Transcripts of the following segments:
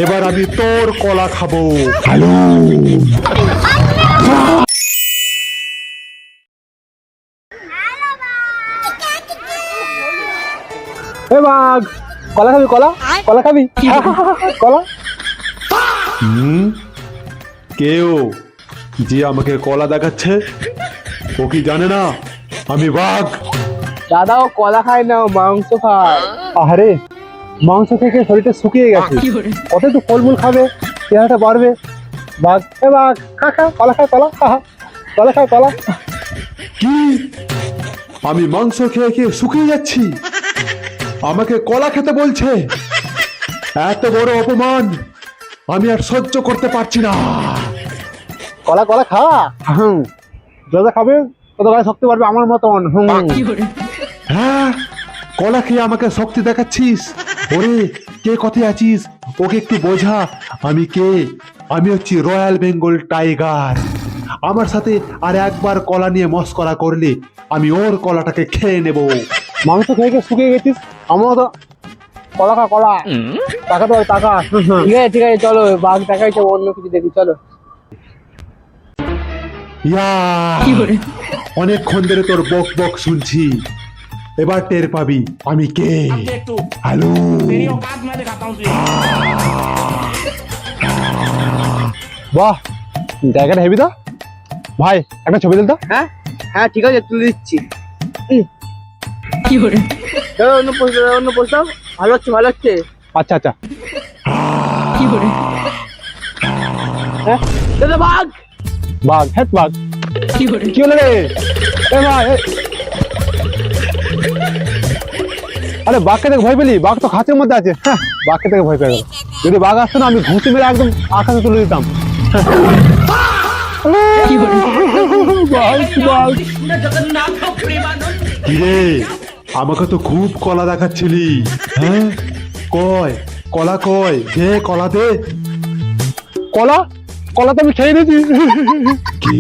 এবার আমি তোর কলা খাবো। হ্যালো এ বাঘ, কলা খাবি? কলা কলা খাবি? কলা। কেউ যে আমাকে কলা দেখাচ্ছে ও কি জানে না আমি বাঘ? দাদা ও কলা খায় না, ও মাংস খায়। আরে মাংস থেকে শরীরটা শুকিয়ে গেছে, কত একটু ফলমূল খাবে, চেহারাটা বাড়বে। বাঘ, এ বাঘ, খা খা কলা, খায় কলা, কলা খায় কলা। কি আমি মাংস খেয়ে খেয়ে শুকিয়ে যাচ্ছি, আমাকে কলা খেতে বলছে? এত বড় অপমান আমি আর সহ্য করতে পারছি না। কলা কলা খা, যা খাবে তত গায়ে শক্তি পারবে আমার মতন। হ্যাঁ, কলা খেয়ে আমাকে শক্তি দেখাচ্ছিস? ওরে কে কোথায় আছিস, ওকে একটু বোঝা আমি কে। আমি হচ্ছি রয়্যাল বেঙ্গল টাইগার। আমার সাথে আর একবার কলা নিয়ে মস্করা করলে আমি ওর কলাটাকে খেয়ে নেব। মাংস খেয়ে খেয়ে শুকিয়ে গেছিস, আমার তো কলা খা কলা। টাকা তো টাকা। ঠিক আছে ঠিক আছে, চলো বাঘ দেখাইছে, অন্য কিছু দেখি, চলো। ইয়া, অনেকক্ষণ ধরে তোর বক বক শুনছি, এবার টের পাবি আমি কে। হ্যালো বাহ, জায়গাটা হেভি তো ভাই, একটা ছবি তুল তো। হ্যাঁ হ্যাঁ ঠিক আছে, তুলে দিচ্ছি। অন্য প্রস্তাব, ভালো হচ্ছে ভালো হচ্ছে। আচ্ছা আচ্ছা। হ্যাঁ দাদা বাঘ। বাঘ, হ্যাঁ বাঘ। কি হলো রে? এ ভাই, আরে বাঘকে দেখে ভয় পেলি? বাঘ তো খাঁচের মধ্যে আছে। হ্যাঁ, বাঘকে দেখে ভয় পেয়ে গেল। যদি বাঘ আসতো না, আমি ঘুষি মেরে একদম আকাশে তুলে দিতাম। কিরে, আমাকে তো খুব কলা দেখাচ্ছিলি। হ্যাঁ কয় কলা, কয় দে কলা দে। কলা কলা তো আমি খেয়ে নিয়েছি। কি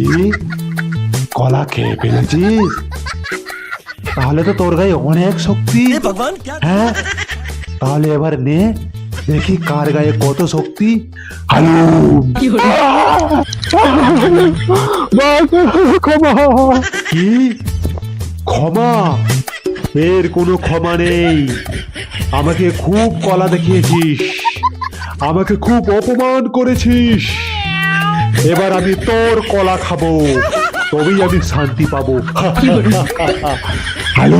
কলা খেয়ে ফেলেছিস? তাহলে তো তোর গায়ে অনেক শক্তি। হ্যাঁ, তাহলে এবার নে দেখি কার গায়ে কত শক্তি। হ্যালো কি ক্ষমা? এর কোনো ক্ষমা নেই। আমাকে খুব কলা দেখিয়েছিস, আমাকে খুব অপমান করেছিস, এবার আমি তোর কলা খাবো, তবেই আমি শান্তি পাবো। Hello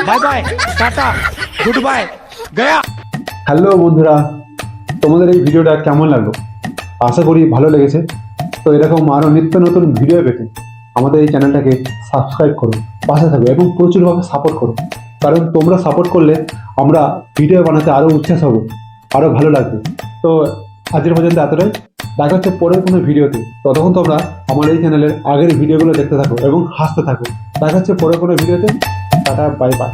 bye bye, tata, good bye, Gaya. Hello বন্ধুরা, তোমাদের এই ভিডিওটা কেমন লাগলো? আশা করি ভালো লেগেছে। তো এরকম আরও নিত্য নতুন ভিডিও পেতে আমাদের এই চ্যানেলটাকে সাবস্ক্রাইব করো, পাশে থাকো এবং প্রচুরভাবে সাপোর্ট করো। কারণ তোমরা সাপোর্ট করলে আমরা ভিডিও বানাতে আরও উচ্ছ্বাস হবো, আরও ভালো লাগবে। তো আজকের পর্যন্ত এতটাই, দেখা হচ্ছে পরের কোনো ভিডিওতে। ততক্ষণ তোমরা আমার এই চ্যানেলের আগের ভিডিওগুলো দেখতে থাকো এবং হাসতে থাকো। দেখা হচ্ছে পরের কোনো ভিডিওতে। Tata, bye bye.